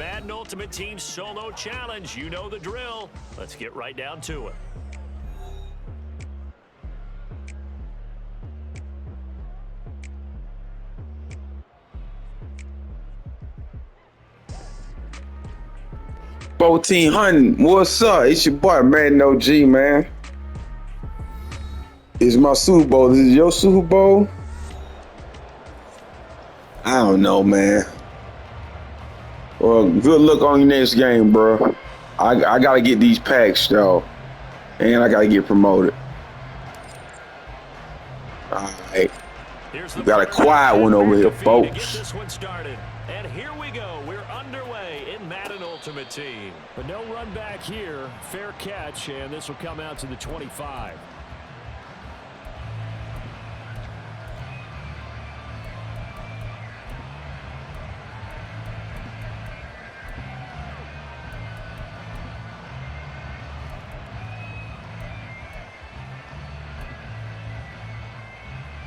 Madden Ultimate Team Solo Challenge. You know the drill. Let's get right down to it. $1,400. What's up? It's your boy, Madden OG, man. It's my Super Bowl. This is your Super Bowl? I don't know, man. Well, good luck on your next game, bro. I gotta get these packs, though. And I gotta get promoted. Alright. We got a quiet one over here, folks. Get this one started. And here we go. We're underway in Madden Ultimate Team. But no run back here. Fair catch, and this will come out to the 25.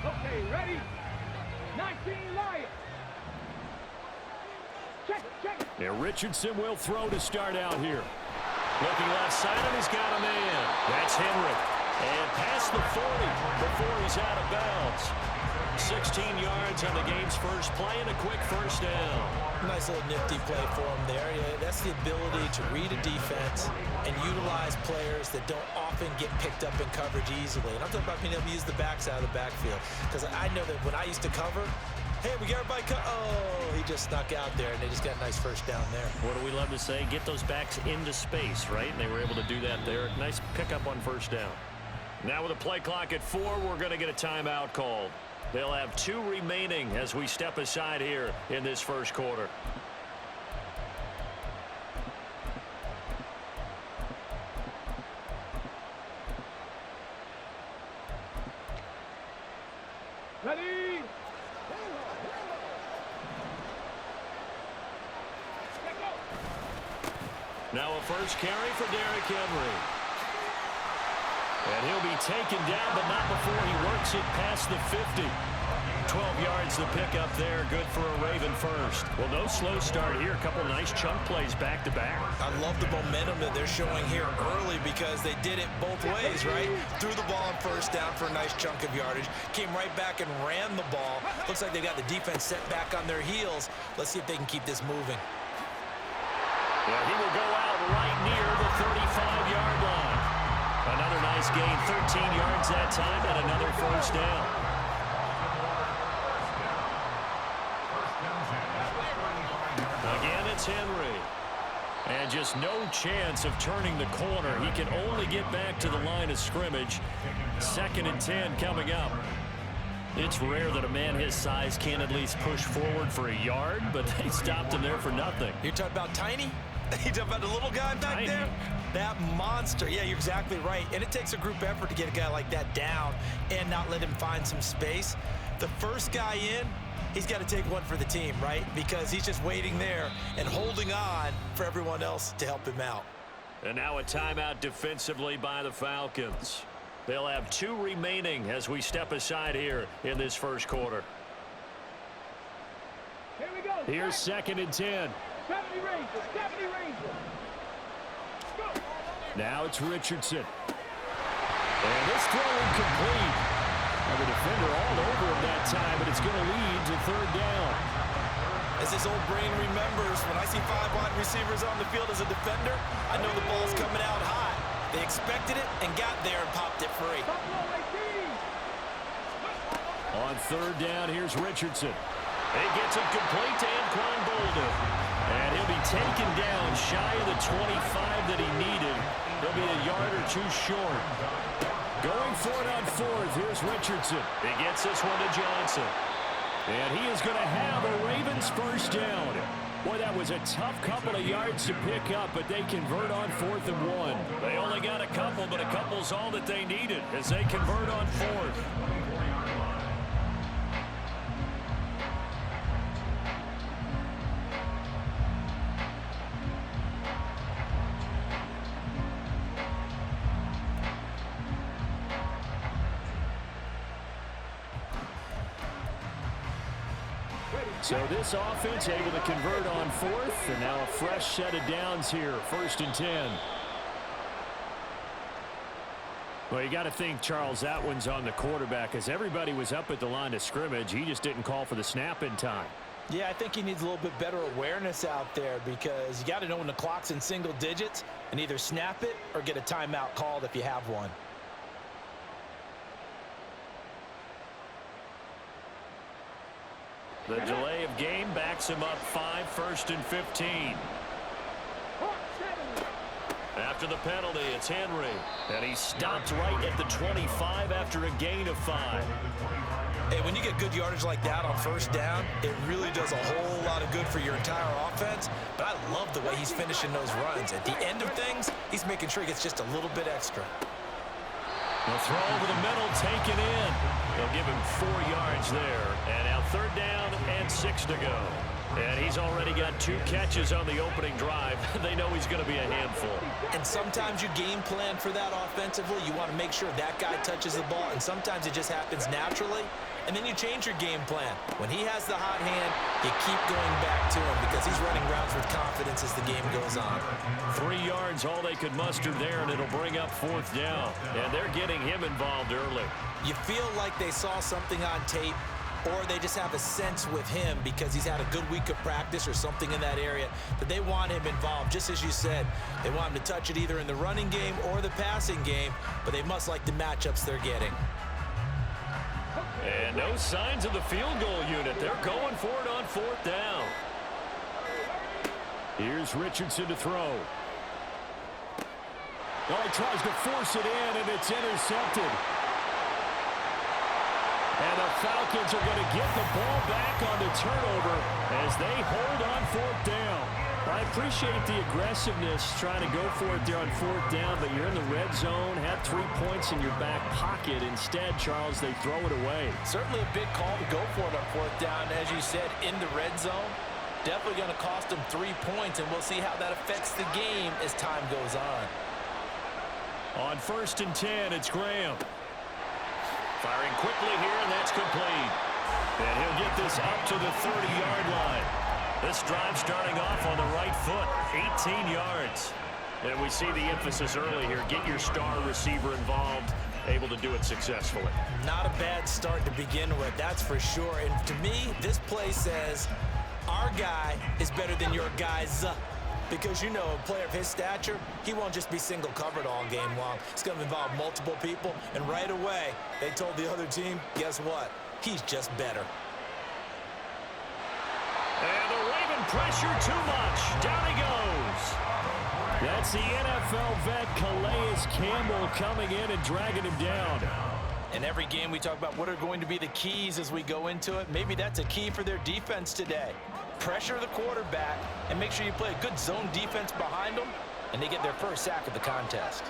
Okay, ready? 19 Lions. Check. Now Richardson will throw to start out here. Looking left side, and he's got a man. That's Henry. And past the 40 before he's out of bounds. 16 yards on the game's first play and a quick first down. Nice little nifty play for him there. Yeah, that's the ability to read a defense and utilize players that don't often get picked up in coverage easily. And I'm talking about being able to use the backs out of the backfield. Because I know that when I used to cover, hey, we got everybody oh, he just snuck out there, and they just got a nice first down there. What do we love to say? Get those backs into space, right? And they were able to do that there. Nice pickup on first down. Now with a play clock at 4, we're going to get a timeout called. They'll have 2 remaining as we step aside here in this first quarter. Ready? Now a first carry for Derrick Henry. And he'll be taken down, but not before he works it past the 50. 12 yards the pickup there. Good for a Raven first. Well, no slow start here. A couple nice chunk plays back-to-back. I love the momentum that they're showing here early because they did it both ways, right? Threw the ball on first down for a nice chunk of yardage. Came right back and ran the ball. Looks like they got the defense set back on their heels. Let's see if they can keep this moving. Yeah, he will go out right near the 35-yard line. Another nice gain, 13 yards that time, and another first down. Again, it's Henry. And just no chance of turning the corner. He can only get back to the line of scrimmage. 2nd and 10 coming up. It's rare that a man his size can at least push forward for a yard, but they stopped him there for nothing. You're talking about tiny? You talking about the little guy back there? That monster. Yeah, you're exactly right. And it takes a group effort to get a guy like that down and not let him find some space. The first guy in, he's got to take one for the team, right? Because he's just waiting there and holding on for everyone else to help him out. And now a timeout defensively by the Falcons. They'll have 2 remaining as we step aside here in this first quarter. Here we go. Here's 2nd and 10. 70 Rangers. Go. Now it's Richardson. And this throw incomplete. And the defender all over him that time, but it's going to lead to 3rd down. As this old brain remembers, when I see 5 wide receivers on the field as a defender, I know the ball's coming out high. They expected it and got there and popped it free. On 3rd down, here's Richardson. He gets it complete to Anquan Bolden. And he'll be taken down shy of the 25 that he needed. He'll be a yard or 2 short. Going for it on 4th, here's Richardson. He gets this one to Johnson. And he is going to have a Ravens first down. Boy, that was a tough couple of yards to pick up, but they convert on 4th and 1. They only got a couple, but a couple's all that they needed as they convert on 4th. So this offense able to convert on fourth, and now a fresh set of downs here, 1st and 10. Well, you got to think, Charles, that one's on the quarterback, as everybody was up at the line of scrimmage. He just didn't call for the snap in time. Yeah, I think he needs a little bit better awareness out there, because you got to know when the clock's in single digits and either snap it or get a timeout called if you have one. The delay of game backs him up 5, 1st and 15. After the penalty, it's Henry. And he stopped right at the 25 after a gain of 5. Hey, when you get good yardage like that on 1st down, it really does a whole lot of good for your entire offense. But I love the way he's finishing those runs. At the end of things, he's making sure he gets just a little bit extra. They'll throw over the middle, taken in. They'll give him 4 yards there. And now 3rd down and 6 to go. And he's already got 2 catches on the opening drive. They know he's going to be a handful. And sometimes you game plan for that offensively. You want to make sure that guy touches the ball, and sometimes it just happens naturally. And then you change your game plan. When he has the hot hand, you keep going back to him because he's running routes with confidence as the game goes on. 3 yards, all they could muster there, and it'll bring up 4th down. And they're getting him involved early. You feel like they saw something on tape, or they just have a sense with him because he's had a good week of practice or something in that area that they want him involved. Just as you said, they want him to touch it either in the running game or the passing game, but they must like the matchups they're getting. And no signs of the field goal unit. They're going for it on 4th down. Here's Richardson to throw. Oh, he tries to force it in, and it's intercepted. And the Falcons are going to get the ball back on the turnover as they hold on 4th down. I appreciate the aggressiveness trying to go for it there on 4th down, but you're in the red zone, have 3 points in your back pocket. Instead, Charles, they throw it away. Certainly a big call to go for it on 4th down, as you said, in the red zone. Definitely going to cost them 3 points, and we'll see how that affects the game as time goes on. On 1st and 10, it's Graham. Firing quickly here, and that's complete. And he'll get this up to the 30-yard line. This drive starting off on the right foot, 18 yards. And we see the emphasis early here. Get your star receiver involved, able to do it successfully. Not a bad start to begin with, that's for sure. And to me, this play says our guy is better than your guys. Because, you know, a player of his stature, he won't just be single covered all game long. It's going to involve multiple people. And right away, they told the other team, guess what? He's just better. And the Raven pressure too much. Down he goes. That's the NFL vet Calais Campbell coming in and dragging him down. In every game, we talk about what are going to be the keys as we go into it. Maybe that's a key for their defense today. Pressure the quarterback and make sure you play a good zone defense behind them, and they get their first sack of the contest.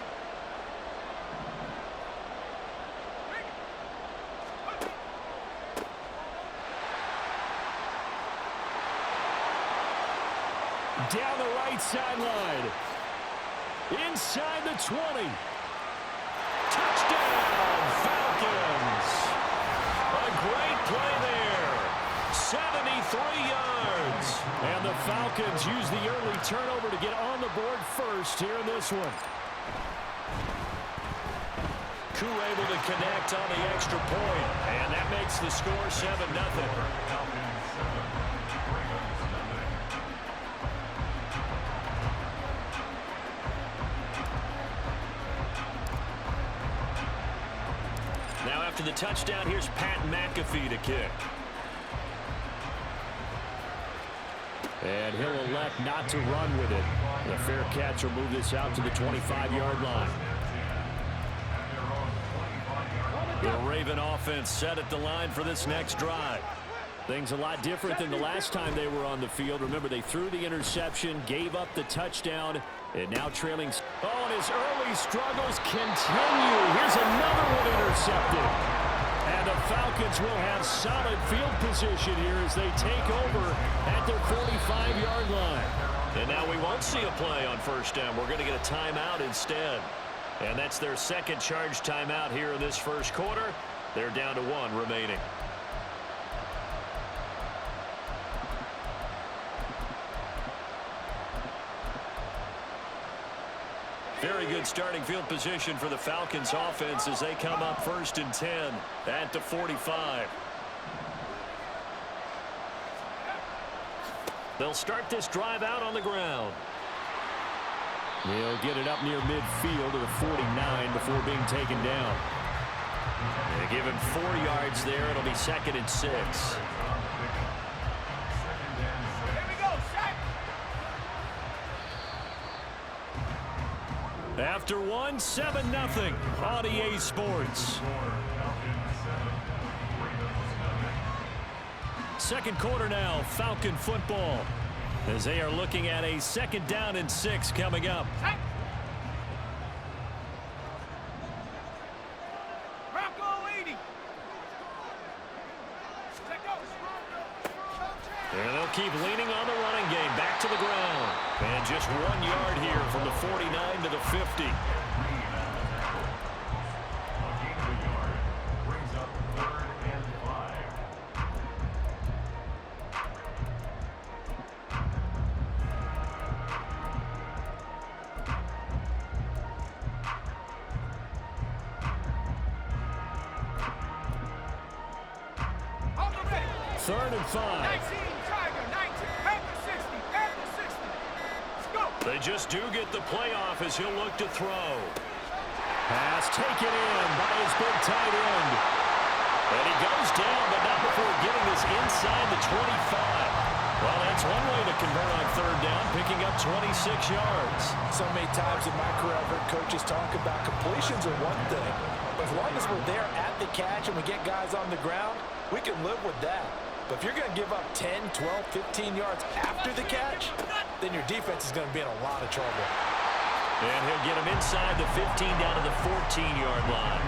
Down the right sideline. Inside the 20. Touchdown, Falcons. A great play there. 73 yards. And the Falcons use the early turnover to get on the board first here in this one. Koo able to connect on the extra point, and that makes the score 7-0. Now after the touchdown, here's Pat McAfee to kick. And he'll elect not to run with it. The fair catch will move this out to the 25-yard line. The Raven offense set at the line for this next drive. Things a lot different than the last time they were on the field. Remember, they threw the interception, gave up the touchdown, and now trailing. Oh, and his early struggles continue. Here's another one intercepted. And the Falcons will have solid field position here as they take over at their 45-yard line. And now we won't see a play on first down. We're going to get a timeout instead. And that's their second charge timeout here in this first quarter. They're down to 1 remaining. Very good starting field position for the Falcons offense as they come up 1st and 10 at the 45. They'll start this drive out on the ground. He'll get it up near midfield to the 49 before being taken down. They give him 4 yards there. It'll be 2nd and 6. After one, 7-0 on EA Sports. Second quarter now, Falcon football, as they are looking at a 2nd down and 6 coming up. And they'll keep leaning on the running game. Back to the ground. And just 1 yard here from the 49 to the 50. Third and 5. 19, Tiger, 19, after 60, after 60. Let's go. They just do get the playoff as he'll look to throw. Pass taken in by his big tight end. And he goes down, but not before getting this inside the 25. Well, that's one way to convert on 3rd down, picking up 26 yards. So many times in my career I've heard coaches talk about completions are one thing. But as long as we're there at the catch and we get guys on the ground, we can live with that. But if you're going to give up 10, 12, 15 yards after the catch, then your defense is going to be in a lot of trouble. And he'll get him inside the 15 down to the 14-yard line.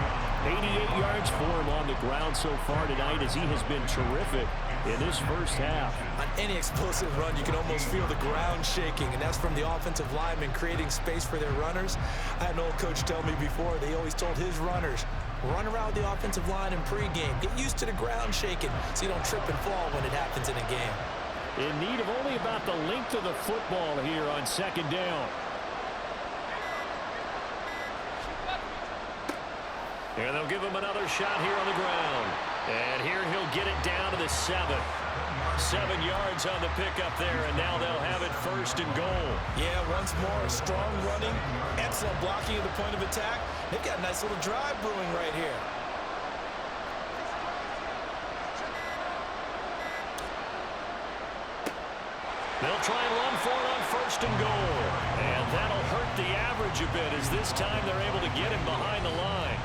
88 yards for him on the ground so far tonight as he has been terrific in this first half. On any explosive run, you can almost feel the ground shaking, and that's from the offensive linemen creating space for their runners. I had an old coach tell me before, they always told his runners, run around the offensive line in pregame. Get used to the ground shaking so you don't trip and fall when it happens in a game. In need of only about the length of the football here on 2nd down. And they'll give him another shot here on the ground. And here he'll get it down to the 7. 7 yards on the pickup there, and now they'll have it 1st and goal. Yeah, once more, strong running, excellent blocking at the point of attack. They've got a nice little drive brewing right here. They'll try and run for it on 1st and goal. And that'll hurt the average a bit as this time they're able to get him behind the line.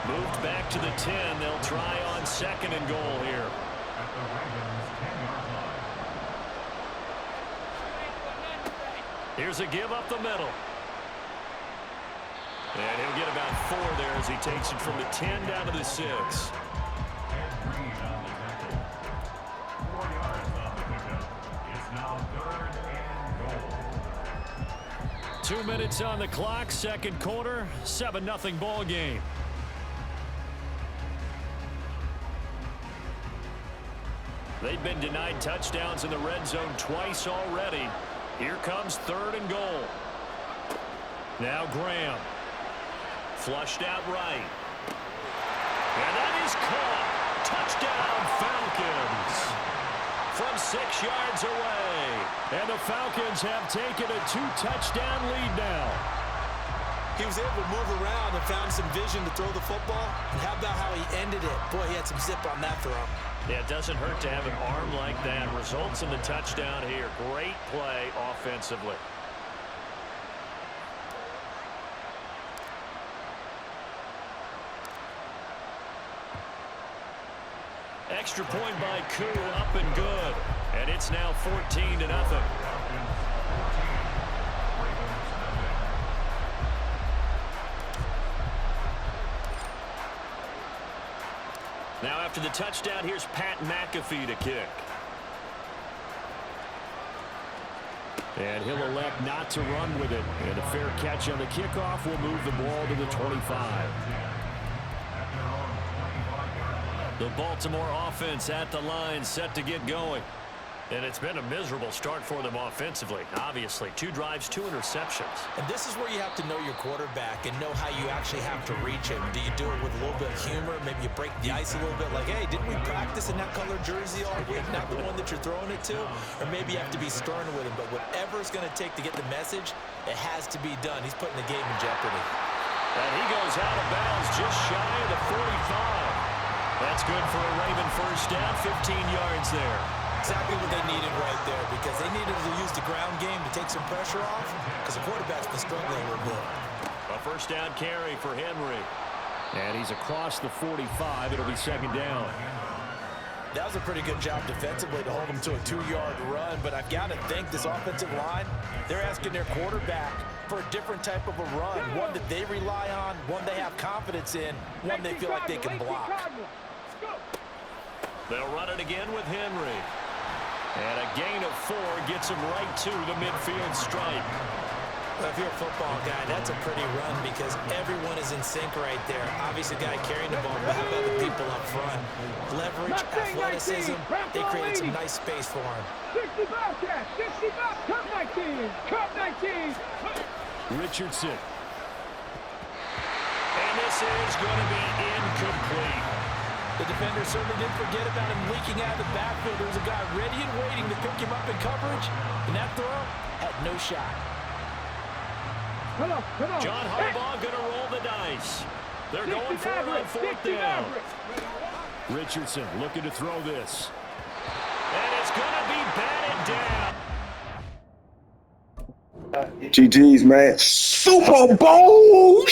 Moved back to the 10. They'll try on 2nd and goal here. Here's a give up the middle. And he'll get about 4 there as he takes it from the 10 down to the 6. 2 minutes on the clock, 2nd quarter, 7-0 ball game. They've been denied touchdowns in the red zone twice already. Here comes 3rd and goal. Now Graham. Flushed out right. And that is caught. Touchdown, Falcons. From 6 yards away. And the Falcons have taken a 2-touchdown lead now. He was able to move around and found some vision to throw the football. And how about how he ended it? Boy, he had some zip on that throw. Yeah, it doesn't hurt to have an arm like that. Results in the touchdown here. Great play offensively. Extra point by Koo, up and good. And it's now 14-0. Now after the touchdown, here's Pat McAfee to kick. And he'll elect not to run with it. And a fair catch on the kickoff will move the ball to the 25. The Baltimore offense at the line, set to get going. And it's been a miserable start for them offensively. Obviously, 2 drives, 2 interceptions. And this is where you have to know your quarterback and know how you actually have to reach him. Do you do it with a little bit of humor? Maybe you break the ice a little bit like, hey, didn't we practice in that color jersey all week? Not the one that you're throwing it to? Or maybe you have to be stern with him. But whatever it's going to take to get the message, it has to be done. He's putting the game in jeopardy. And he goes out of bounds just shy of the 45. That's good for a Raven first down, 15 yards there. Exactly what they needed right there, because they needed to use the ground game to take some pressure off, because the quarterback's been struggling a little bit. A first down carry for Henry. And he's across the 45. It'll be second down. That was a pretty good job defensively to hold them to a 2-yard run, but I've got to think this offensive line, they're asking their quarterback for a different type of a run, one that they rely on, one they have confidence in, one they feel like they can block. They'll run it again with Henry. And a gain of 4 gets him right to the midfield stripe. Well, if you're a football guy, that's a pretty run because everyone is in sync right there. Obviously, the guy carrying the ball, but how about the people up front? Leverage, athleticism, they created some nice space for him. 60 Bobcats, 60 Bobcats, cut 19, cut 19. Richardson. And this is going to be incomplete. The defender certainly didn't forget about him leaking out of the backfield. There was a guy ready and waiting to pick him up in coverage, and that throw had no shot. Come on. John Harbaugh going to roll the dice. They're going for it on 4th down. Richardson looking to throw this. And it's going to be batted down. GG's, man. Super Bowl.